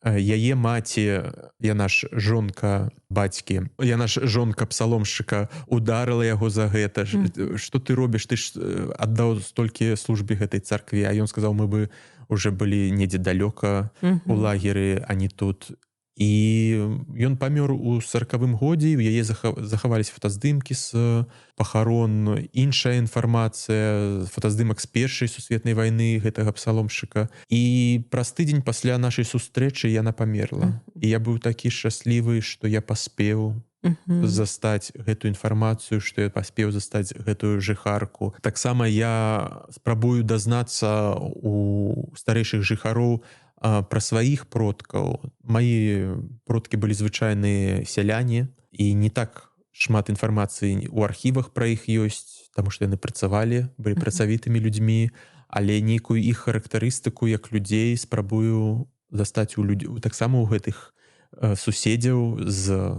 Speaker 1: яе маці, яна ж жонка бацькі, яна ж жонка псаломшчыка, ударыла яго за гэта. Што ты робіш? Ты ж аддаў столькі службе гэтай царкве. А ён сказаў, мы бы уже былі недзе далёка у лагеры, а не тут. І ён памёр у 40-м годзе, у яе захаваліся фотаздымкі з пахарон, іншая інфармацыя, фотаздымак з першай сусветнай вайны гэтага псаломшчыка. І праз тыдзень пасля нашай сустрэчы яна памерла. І я быў такі шчаслівы, што я паспеў застаць гэтую інфармацыю, што я паспеў застаць гэтую жыхарку. Таксама я спрабую дазнацца у старэйшых жыхароў пра сваіх продкаў. Маі продкі былі звычайныя сяляне, і не так шмат інфармацыі ў архівах пра іх ёсць, таму што яны працавалі, былі працавітымі людзьмі, але нейкую іх характарыстыку як людзей спрабую застаць таксама ў гэтых суседзяў з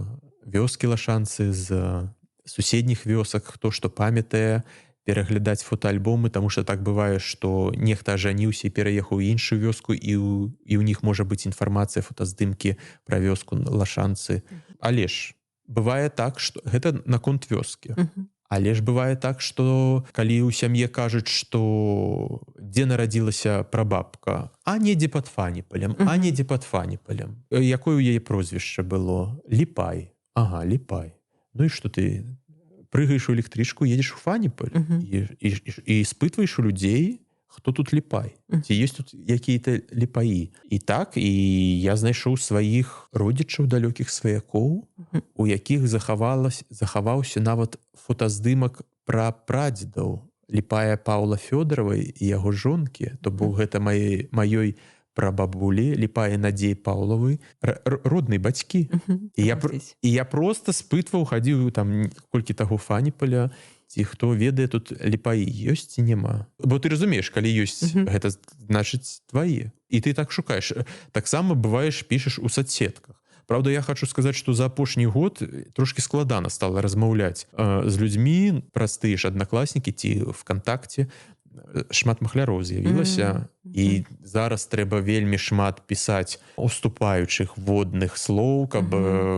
Speaker 1: вёскі Лашанцы, з суседніх вёсак, хто што памятае, пераглядаць фотоальбомы, таму што так бывае, што нехта ажаніўся і пераехаў у іншую вёску, і ў них можа быць інфармацыя, фотаздымкі пра вёску Лашанцы. Але ж бывае так, што гэта наконт вёскі. Але ж бывае так, што калі ў сям'е кажуць, што дзе нарадзілася прабабка, а недзе пад Фаніпалем, а недзе пад Фаніпалем. Якое ў яе прозвішча было? Ліпай. Ага, Ліпай. Ну і што ты прыгаеш у электрычку, едзеш у Фаніпаль і спытваеш у людзей, хто тут Ліпай. Ці ёсць тут якія-то ліпаі. І так, і я знайшоў сваіх родзічаў, далёкіх сваякоў, у якіх захаваўся нават фотаздымак пра прадзедаў Ліпая Паўла Фёдоравай і яго жонкі, то бок гэта маёй прабабулі Ліпая Надзеі Паўлавы, родныя бацькі. І я проста спытваў, хадзіў там колькі таго Фаніпаля, ці хто ведае тут ліпаі ёсць ці няма. Бо ты разумееш, калі ёсць, гэта значыць твае. І ты так шукаеш. Таксама бываеш, пішаш у соцсетках. Правда, я хочу сказаць, што за апошні год трошки складана стала размаўляць з людзьмі, праз тыя ж аднакласнікі ці ВКонтакте. Шмат махляроў з'явілася, і зараз трэба вельмі шмат пісаць уступаючых водных слоў, каб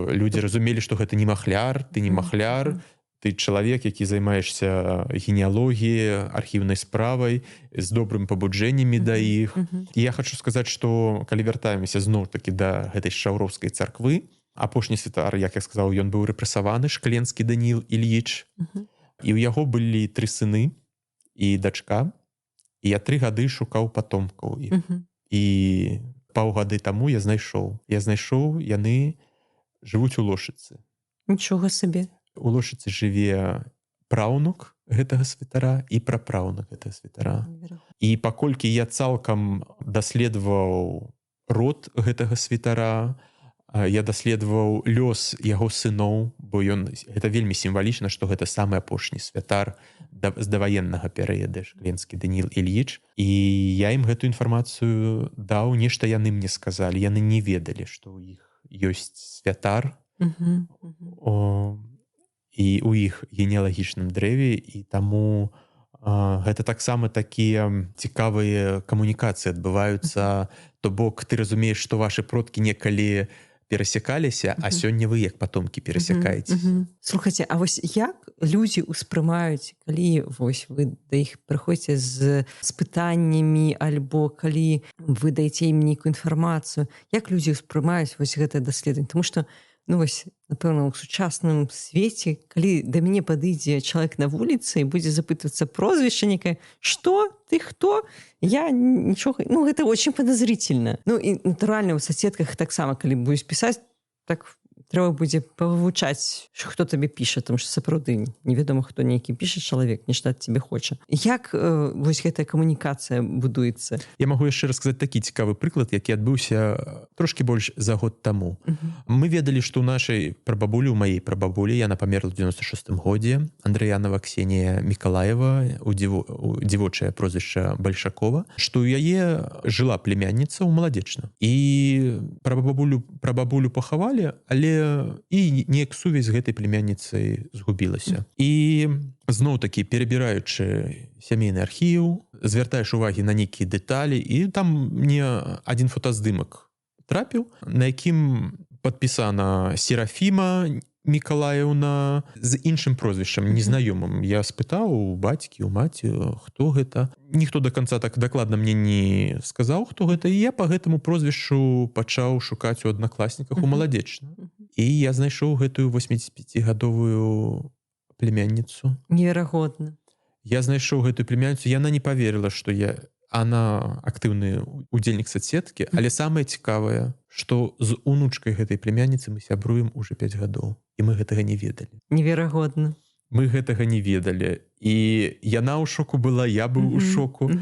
Speaker 1: людзі разумелі, што гэта не махляр, ты не махляр, ты чалавек, які займаешься генеалогіяй, архіўнай справай, з добрым пабуджэннямі да іх. І я хочу сказаць, што калі вяртаемся зноў-такі да гэтай шаўроўскай царквы, апошні святар, як я сказаў, ён быў рэпрэсаваны, Шкленскі Даніл Ільіч, і ў яго былі 3 сыны і дачка, і я 3 гады шукаў патомкаў іх. І паўгады таму я знайшоў, яны жывуць у Лошыцы.
Speaker 2: Нічога сабе.
Speaker 1: У Лошыцы жыве праўнук гэтага святара і прапраўнук гэтага святара. І паколькі я цалкам даследаваў род гэтага святара, я даследаваў лёс яго сыноў, бо гэта вельмі сімвалічна, што гэта самы апошні святар з даваеннага перыяда, Шкленскі Даніл Ільіч. І я ім гэтую інфармацыю даў, нешта яны мне сказалі. Яны не ведалі, што ў іх ёсць святар, і ў іх генеалагічным дрэве, і таму гэта таксама такія цікавыя камунікацыі адбываюцца, то бок ты разумееш, што вашы продкі некалі перасякаліся, а сёння вы як патомкі перасякаецеся.
Speaker 2: Слухайце, а вось як людзі ўспрымаюць, калі вось вы да іх прыходзіце з пытаннямі, альбо калі вы даеце ім нейкую інфармацыю, як людзі ўспрымаюць вось гэтае даследаванне? Таму што вось, напэўна, у сучасным свеце, калі да мяне падыдзе чалавек на вуліцы і будзе запытвацца прозвішча некае, што? Ты хто? Я нічога... гэта очень подозрительно. І, натуральна, у соцсетках таксама, калі будзеш пісаць, так трэба будзе павывучаць, хто табе піша, тому што сапраўды невядома, хто нейкі піша чалавек, нешта ад цябе хоча. Як вось гэтая камунікацыя будуецца?
Speaker 1: Я магу яшчэ расказаць такі цікавы прыклад, які адбыўся трошки больш за год таму. Мы ведалі, што ў нашай прабабулі, у маёй прабабулі, яна памерла ў 96-м годзе, Андрэянова Ксенія Мікалаева, дзівочае прозвішча Бальшакова, што ў яе жыла племянніца ў Маладзечна. І прабабулю пахавалі, але і неяк сувязь з гэтай племянніцай згубілася. І зноў-такі, перабіраючы сямейны архіў, звяртаеш увагі на нейкія дэталі, і там мне адзін фотаздымак трапіў, на якім падпісана Серафіма Мікалаеўна з іншым прозвішчам, незнаёмым. Я спытаў у бацькі, у маці, хто гэта. Ніхто да канца так дакладна мне не сказаў, хто гэта, і я па гэтаму прозвішчу пачаў шукаць у аднакласніках у Маладзечна. І я знайшоў гэтую 85-гадовую племянніцу.
Speaker 2: Неверагодна.
Speaker 1: Я знайшоў гэтую племянніцу, яна не паверыла, што она актыўны удзельнік соцсеткі, але самае цікавае, што з унучкай гэтай племянніцы мы сябруем уже 5 гадоў, і мы гэтага не ведалі.
Speaker 2: Неверагодна.
Speaker 1: Мы гэтага не ведалі. І яна ў шоку была, я быў у шоку.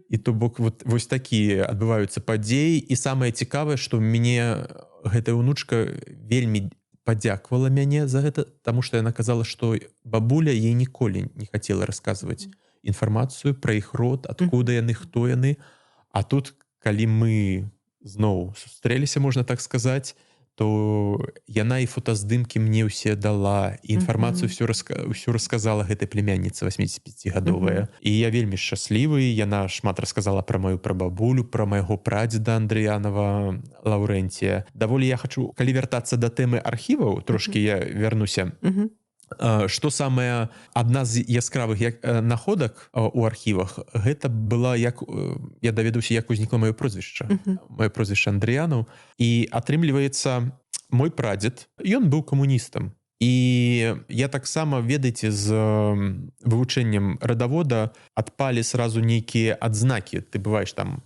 Speaker 1: І то бок вось такія адбываюцца падзеі, і самае цікавае, што мяне гэтая унучка вельмі падзяквала мяне за гэта, таму што яна казала, што бабуля ей ніколі не хацела расказваць інфармацыю пра іх род, адкуда яны, хто яны. А тут, калі мы зноў сустрэліся, можна так сказаць, то яна і фотаздымкі мне ўсе дала, і інфармацыю ўсё расказала гэтай племянніца 85гадовая. І я вельмі шчаслівы, яна шмат расказала пра маю прабабулю, пра майго прадзеда Андрыянова Лаўрэнція. Даволі я хачу, калі вяртацца да тэмы архіваў, трошкі я вярнуся. Што самая адна з яскравых находак у архівах, гэта была, як я даведаўся, як узнікла маё прозвішча. Маё прозвішча Андрыянаў. І атрымліваецца, мой прадзед, ён быў камуністам. І я таксама, ведаеце, з вывучэннем радавода адпалі сразу нейкія адзнакі. Ты бываеш там,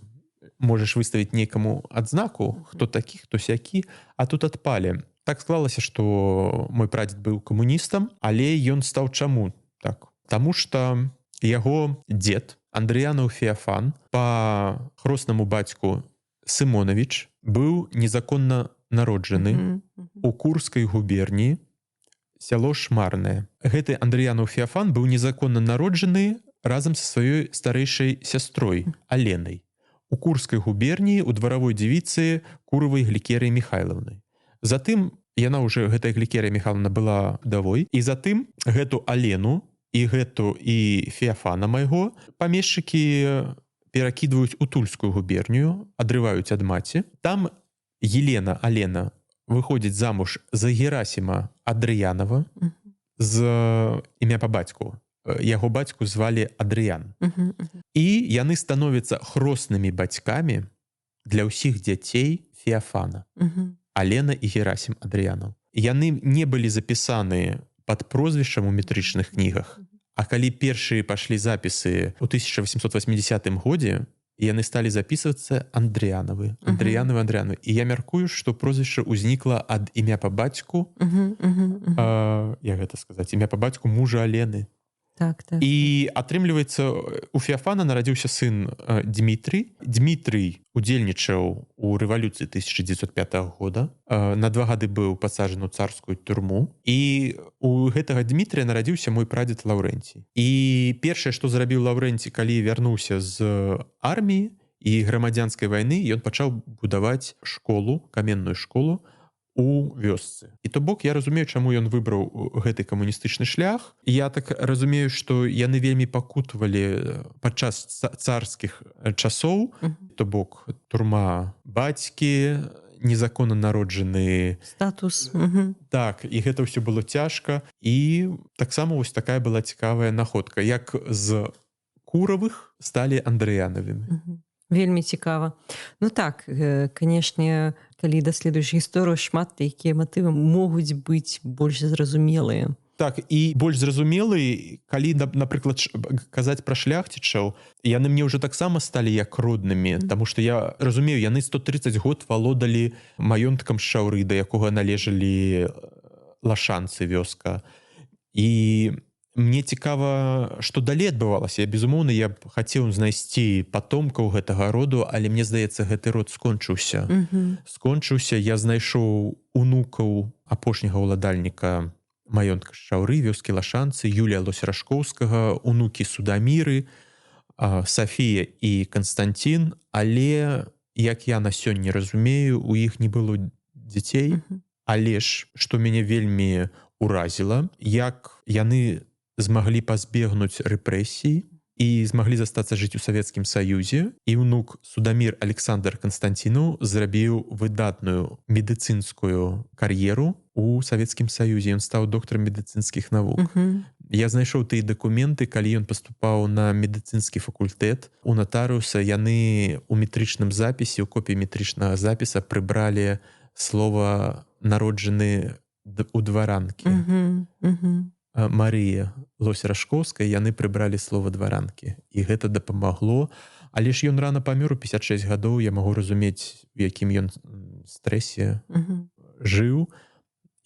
Speaker 1: можаш выставіць нейкаму адзнаку, хто такі, хто сякі, а тут адпалі. Так склалася, што мой прадзед быў камуністам, але ён стаў чаму так? Таму што яго дзед Андрыянаў Феафан па хроснаму бацьку Сымонавіч быў незаконна народжаны у Курскай губерніі, сяло Шмарнае. Гэты Андрыянаў Феафан быў незаконна народжаны разам са сваёй старэйшай сястрой Аленай у Курскай губерніі у дваравой дзевіцы Куравай Глікерыі Міхайлаўны. Затым яна ўжо, гэтая Глікерыя Міхайлаўна, была давой, і затым гэту Алену і гэту і Феафана майго памешчыкі перакідваюць у Тульскую губернію, адрываюць ад маці. Там Алена выходзіць замуж за Герасіма Адрыянова з імя па бацьку. Яго бацьку звалі Адрыян. І яны становяцца хроснымі бацькамі для ўсіх дзяцей Феафана. Алена і Герасім Адрыянаў. Яны не былі запісаны пад прозвішчам у метрычных кнігах, а калі першыя пашлі запісы ў 1880 годзе, яны сталі запісвацца Андрыянавы. І я мяркую, што прозвішча ўзнікла ад імя па бацьку, як гэта сказаць, імя па бацьку мужа Алены.
Speaker 2: Так.
Speaker 1: І атрымліваецца, у Феафана нарадзіўся сын Дмітрый. Дмітрый удзельнічаў у рэвалюцыі 1905 года. На 2 гады быў пасаджаны ў царскую турму. І у гэтага Дмітрыя нарадзіўся мой прадзед Лаўрэнцій. І першае, што зрабіў Лаўрэнцій, калі вярнуўся з арміі і грамадзянскай вайны, ён пачаў будаваць школу, каменную школу у вёсцы. І то бок я разумею, чаму ён выбраў гэты камуністычны шлях. Я так разумею, што яны вельмі пакутавалі падчас царскіх часоў. То бок турма бацькі, незаконна народжаны
Speaker 2: статус.
Speaker 1: Так, і гэта ўсё было цяжка. І таксама вось такая была цікавая находка, як з Куравых сталі Андрыянавымі.
Speaker 2: Вельмі цікава. Ну так, канешне, калі даследуеш гісторыю, шмат якія матывы могуць быць больш зразумелыя.
Speaker 1: Так, і больш зразумелы, калі, напрыклад, казаць пра шляхцічаў, яны мне ўжо таксама сталі як роднымі, таму што я разумею, яны 130 год валодалі маёнткам Шаўры, да якога належалі Лашанцы вёска. І мне цікава, што далей адбывалася. Безумоўна, я б хацеў знайсці патомкаў гэтага роду, але мне здаецца, гэты род скончыўся. Скончыўся, я знайшоў унукаў апошняга ўладальніка маёнтка Шаўры, вёскі Лашанцы, Юлія Лось-Рашкоўскага, унукі Судаміры, Сафія і Канстантін, але, як я на сёння разумею, у іх не было дзяцей, але ж, што мяне вельмі уразіла, як яны змаглі пазбегнуць рэпрэсій і змаглі застацца жыць у Савецкім Саюзе. І ўнук Судамір Александр Канстантіну зрабіў выдатную медыцынскую кар'еру у Савецкім Саюзе. Ён стаў доктарам медыцынскіх навук. Я знайшоў тыя дакументы, калі ён паступаў на медыцынскі факультэт. У натарыуса яны ў метрычным запісе, у копіі метрычнага запіса прыбралі слова «народжаны у дваранкі». Марыя Лось-Рашкоўская, яны прыбралі слова «дваранкі». І гэта дапамагло. Але ж ён рана памёр у 56 гадоў. Я магу разумець, у якім ён стрэсе жыў.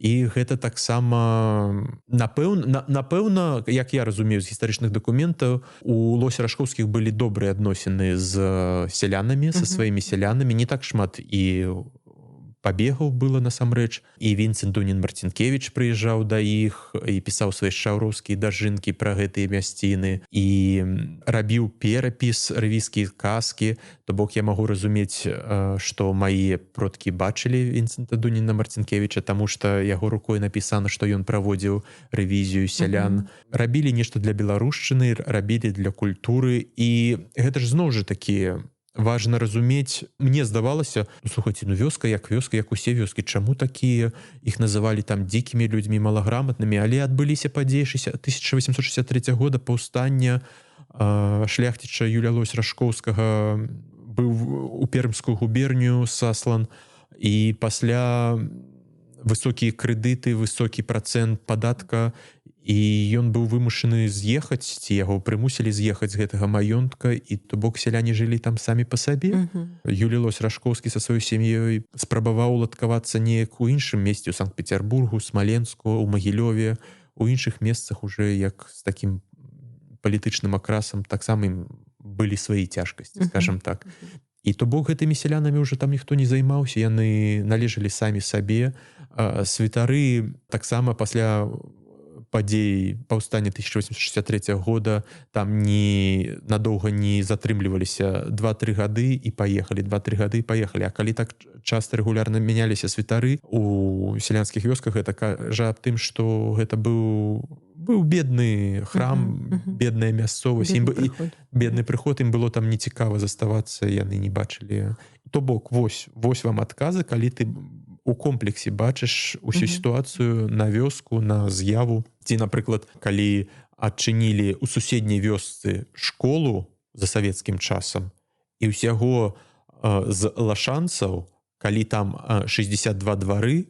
Speaker 1: І гэта таксама, напэўна, як я разумею з гістарычных дакументаў, у Лось-Рашкоўскіх былі добрыя адносіны з сялянамі, са сваімі сялянамі. Не так шмат і пабегаў было насамрэч, і Вінцент Дунін Марцінкевіч прыязджаў да іх і пісаў свае шаўроўскія дажынкі пра гэтыя мясціны і рабіў перапіс, рэвізскія казкі. То бок я магу разумець, што мае продкі бачылі Вінцента Дуніна Марцінкевіча, таму што яго рукой напісана, што ён праводзіў рэвізію сялян. Рабілі нешта для беларушчыны, рабілі для культуры, і гэта ж зноў жа такі важна разумець. Мне здавалася, слухайце, вёска, як усе вёскі, чаму такія іх называлі там дзікімі людзьмі, малаграмотнымі, але адбыліся падзеі 1863 года, паўстання шляхціча Юлія Лось-Рашкоўскага, быў у Пермскую губернію саслан, і пасля высокія крэдыты, высокі працэнт падатка, і ён быў вымушаны з'ехаць, ці яго прымусілі з'ехаць з гэтага маёнтка, і то бок сяляне жылі там самі па сабе. Юлій Лось-Рашкоўскі са сваёй сям'ёй спрабаваў уладкавацца неяк у іншым месцы, у Санкт-Петербургу, Смаленску, у Магілёве, у іншых месцах уже як з такім палітычным акрасам, таксама ім былі свае цяжкасці, скажам так. І то бок гэтымі сялянамі ўжо там ніхто не займаўся, яны належалі самі сабе. Святары таксама пасля падзей паўстання 1863 года там надоўга не затрымліваліся, 2-3 гады і паехалі, 2-3 гады і паехалі. А калі так часта рэгулярна мяняліся святары у сялянскіх вёсках, гэта кажа аб тым, што гэта быў бедны храм, бедная мясцовасць, бедны прыход, ім было там нецікава заставацца, яны не бачылі. То бок, вось вам адказы, калі ты у комплексе бачыш усю сітуацыю на вёску, на з'яву. Ці, напрыклад, калі адчынілі ў суседняй вёсцы школу за савецкім часам, і ўсяго з лашанцаў, калі там 62 двары,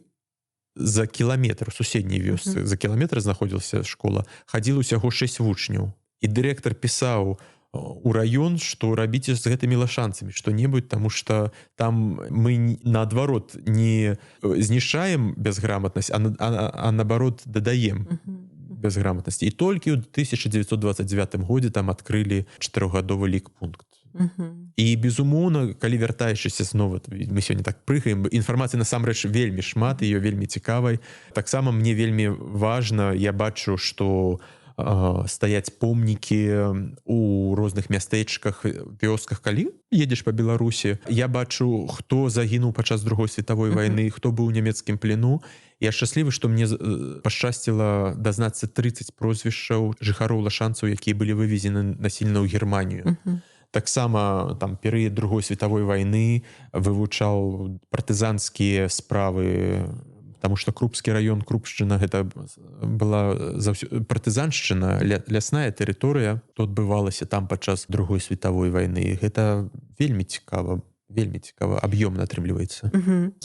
Speaker 1: за кіламетр у суседняй вёсцы, за кіламетр знаходзілася школа, хадзіла ўсяго 6 вучняў. І дырэктар пісаў у раён, што рабіце з гэтымі лашанцамі што-небудзь, таму што там мы, наадварот, не знішчаем безграмотнасць, а наоборот, дадаем безграмотнасці. І толькі ў 1929 годзе там адкрылі 4-гадовы лікпункт. І, безумоўна, калі вяртаючыся зноў, мы сёння так прыгаем, інфармацыі насамрэч вельмі шмат, ее вельмі цікавай. Таксама мне вельмі важна, я бачу, што стаяць помнікі у розных мястэчках, вёсках, калі едзеш па Беларусі. Я бачу, хто загінуў падчас Другой светавой вайны, хто быў у нямецкім плену. Я шчаслівы, што мне пашчасціла дазнацца 30 прозвішчаў жыхароў лашанцаў, якія былі вывезены насільна ў Германію. Таксама там перыяд Другой светавой вайны вывучаў партызанскія справы, таму што Крупскі раён, Крупшчына, гэта была партызаншчына, лясная тэрыторыя, то адбывалася там падчас Другой светавой вайны. Гэта вельмі цікава, аб'ёмна атрымліваецца.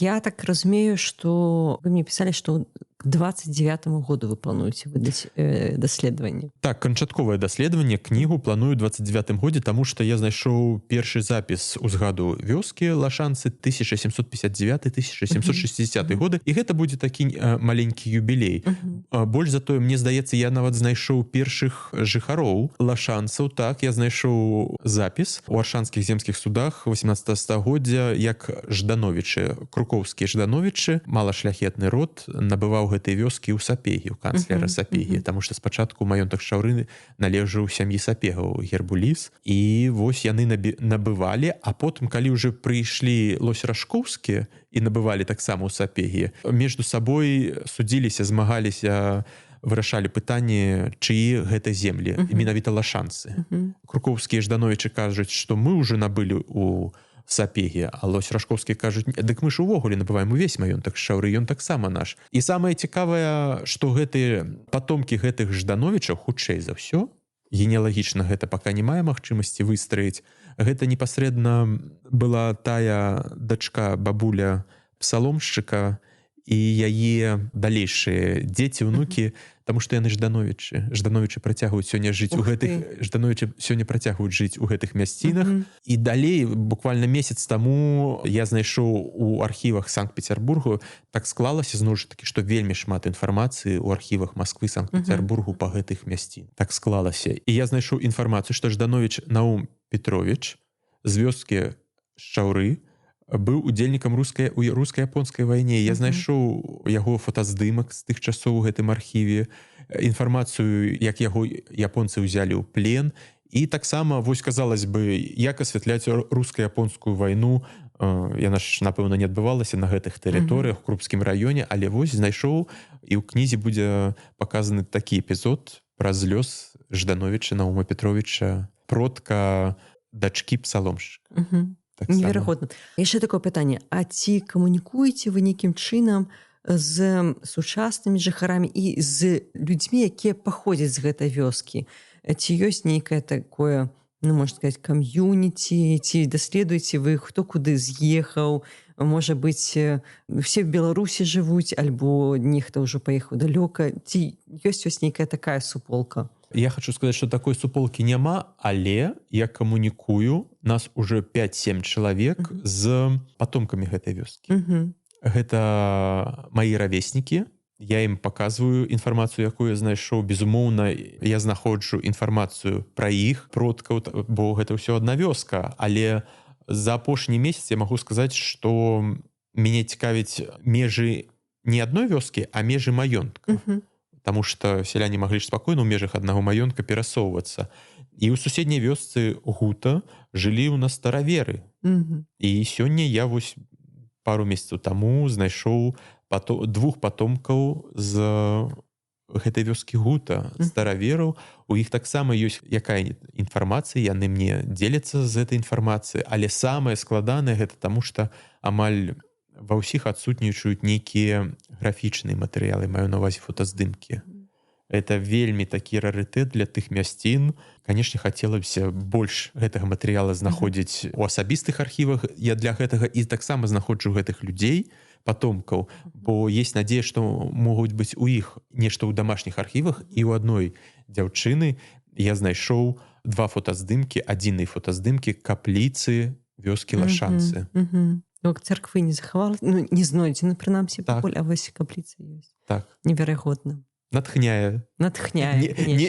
Speaker 2: Я так разумею, што вы мне пісалі, што к 29 году вы плануеце выдаць даследаванне.
Speaker 1: Так, канчатковае даследаванне, кнігу планую 29 годзе, таму што я знайшоў першы запіс узгаду вёскі лашанцы 1759-1760 годы, і гэта будзе такі маленькі юбілей. Больш за тое, мне здаецца, я нават знайшоў першых жыхароў лашанцаў. Так, я знайшоў запіс у аршанскіх земскіх судах 18 стагоддзя, як Ждановічы, крукоўскія Ждановічы, малашляхетны род, набываў гэтай вёскі ў Сапегі, у канцлера Сапегі, таму што спачатку маёнтак Шаўры належаў сям'і Сапегаў, Гербуліс, і вось яны набывалі, а потым, калі ўжо прыйшлі Лось-Рашкоўскія і набывалі таксама ў Сапегі, між сабой судзіліся, змагаліся, вырашалі пытанне, чыі гэта землі, менавіта лашанцы. Крукоўскія Ждановічы кажуць, што мы ўжо набылі ў Сапегі, а Лось-Рашкоўскія кажуць, дык мы ж увогуле набываем увесь маёнтак Шаўры, ён таксама наш. І самае цікавае, што гэтыя патомкі гэтых Ждановічаў, хутчэй за ўсё, генеалагічна гэта пака не мае магчымасці выстраіць, гэта непасрэдна была тая дачка, бабуля псаломшчыка і яе далейшыя дзеці, унукі, таму што яны Ждановічы працягваюць сёння жыць у гэтых, Ждановічы сёння працягваюць жыць у гэтых мясцінах. І далей, буквально месяц таму, я знайшоў у архівах Санкт-Петербургу, так склалася, зноў ж такі, што вельмі шмат інфармацыі ў архівах Масквы, Санкт-Петербургу па гэтых мясцін. Так склалася. І я знайшоў інфармацыю, што Ждановіч Наум Петрович з вёскі Шаўры быў удзельнікам руска-японскай вайне. Я знайшоў яго фотаздымак з тых часоў у гэтым архіве, інфармацыю, як яго японцы ўзялі ў плен. І таксама, вось, казалось бы, як асвятляць руска-японскую вайну, яна ж, напэўна, не адбывалася на гэтых тэрыторыях, у Крупскім раёне, але вось знайшоў, і ў кнізе будзе паказаны такі эпізод праз лёс Ждановіча Наума Петровича, продка дачкі псаломшчыка.
Speaker 2: Неверагодна. Яшчэ такое пытанне: а ці камунікуеце вы нейкім чынам з сучаснымі жыхарамі і з людзьмі, якія паходзяць з гэтай вёскі? Ці ёсць нейкае такое, ну, можна сказаць, кам'юніці, ці даследуеце вы, хто куды з'ехаў? Можа быць, усе в Беларусі жывуць, альбо нехта ўжо паехаў далёка? Ці ёсць нейкая такая суполка?
Speaker 1: Я хочу сказаць, што такой суполкі няма, але я камунікую, нас уже 5-7 чалавек з патомкамі гэтай вёскі. Гэта маі равеснікі, я ім паказваю інфармацыю, якую я знайшоў. Безумоўна, я знаходжу інфармацыю пра іх продкаў, бо гэта ўсё адна вёска, але за апошні месяц я магу сказаць, што мяне цікавіць межы не адной вёскі, а межы маёнтка. Таму што сяляне маглі ж спакойна ў межах аднаго маёнтка перасоўвацца. І ў суседняй вёсцы Гута жылі ў нас стараверы. І сёння я вось пару месяцаў таму знайшоў двух патомкаў з гэтай вёскі Гута, старавераў. У іх таксама ёсць якая інфармацыя, яны мне дзеляцца з гэтай інфармацыяй, але самае складанае гэта таму, што амаль ва ўсіх адсутнічаюць нейкія графічныя матэрыялы, маю на ўвазе фотаздымкі. Это вельмі такі рарытэт для тых мясцін. Канешне, хацелася больш гэтага матэрыяла знаходзіць у асабістых архівах. Я для гэтага і таксама знаходжу гэтых людзей, патомкаў, бо есть надзея, што могуць быць у іх нешта ў домашніх архівах. І ў адной дзяўчыны я знайшоў 2 фотаздымкі, адзіныя фотаздымкі капліцы вёскі Лашанцы.
Speaker 2: Царквы не захавала, ну, не знойдзены, прынамсі, пакуль, а вось капліца ёсць.
Speaker 1: Так.
Speaker 2: Неверагодна.
Speaker 1: Натхняе.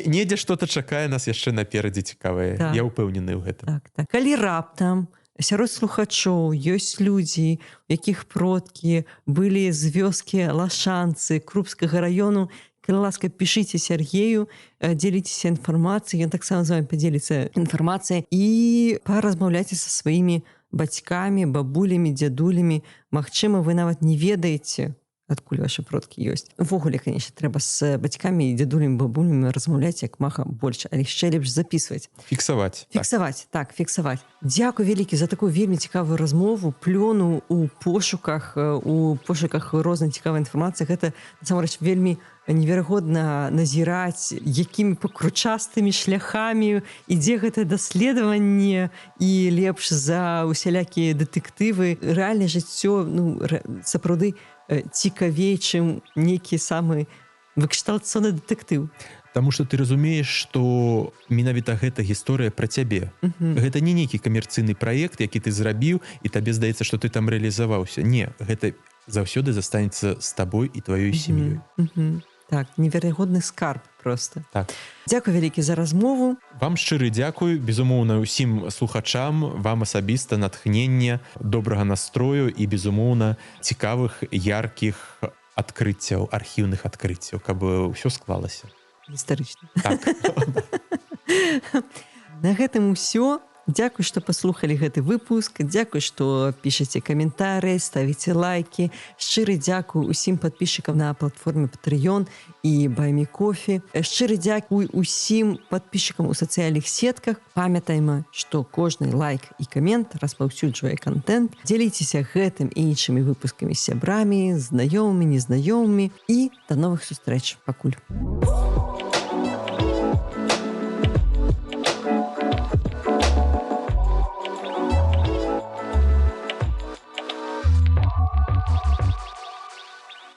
Speaker 1: Недзе што-то чакае нас яшчэ наперадзе цікавае. Я ўпэўнены ў гэтым.
Speaker 2: Калі раптам сярод слухачоў ёсць людзі, у якіх продкі былі з вёскі Лашанцы, Крупскага раёну, калі ласка, пішыце Сергею, дзеліцеся інфармацыяй, ён таксама з вамі падзеліцца інфармацыяй, і паразмаўляйце са сваімі бацькамі, бабулямі, дзядулямі. Магчыма, вы нават не ведаеце, адкуль ваши продкі ёсць. Увогуле, канешне, трэба з бацькамі, дзядулямі, бабулямі размаўляць як мага больш, але яшчэ лепш запісваць.
Speaker 1: Фіксаваць.
Speaker 2: Фіксаваць. Дзякуй вялікі за такую вельмі цікавую размову, плёну ў пошуках рознай цікавай інфармацыі. Гэта, насамрэч, вельмі неверагодна назіраць, якімі пакручастымі шляхамі ідзе гэтае даследаванне, і лепш за усялякія дэтэктывы. Рэальнае жыццё, ну, сапраўды цікавей, чым нейкі самы выкшталцоны дэтэктыў.
Speaker 1: Таму што ты разумееш, што менавіта гэта гісторыя пра цябе. Гэта не нейкі камерцыйны праект, які ты зрабіў, і табе здаецца, што ты там рэалізаваўся. Не, гэта заўсёды застанецца з табой і тваёй сям'ёй.
Speaker 2: Так, неверагодны скарб проста.
Speaker 1: Так.
Speaker 2: Дзякуй вялікі за размову.
Speaker 1: Вам шчыры дзякуй, безумоўна, усім слухачам, вам асабіста натхнення, добрага настрою і, безумоўна, цікавых, яркіх адкрыццяў, архіўных адкрыццяў, каб ўсё склалася.
Speaker 2: Гістарычна.
Speaker 1: Так.
Speaker 2: На гэтым усё. Дзякуй, што паслухалі гэты выпуск. Дзякуй, што пішаце каментары, ставіце лайкі. Шчыры дзякуй усім падпісчыкам на платформе Patreon і Buy Me Coffee. Шчыры дзякуй усім падпісчыкам у сацыяльных сетках. Памятайма, што кожны лайк і камент распаўсюджвае контент. Дзяліцеся гэтым і іншымі выпускамі з сябрамі, знаёмымі, незнаёмымі. І да новых сустрэч. Пакуль.